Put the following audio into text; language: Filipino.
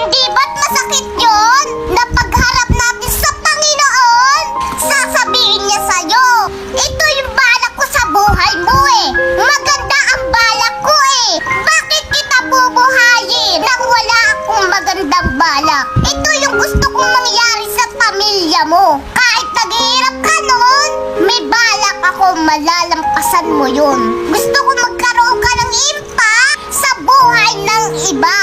Di ba't masakit yun? Na pagharap natin sa Panginoon, sasabihin niya sa'yo, ito yung balak ko sa buhay mo eh. Maganda ang balak ko eh. Bakit kita bubuhayin nang wala akong magandang balak? Ito yung gusto kong mangyari sa pamilya mo. Kahit naghihirap ka noon, may balak ako malalampasan mo yun. Gusto ko magkaroon ka ng impact sa buhay ng iba.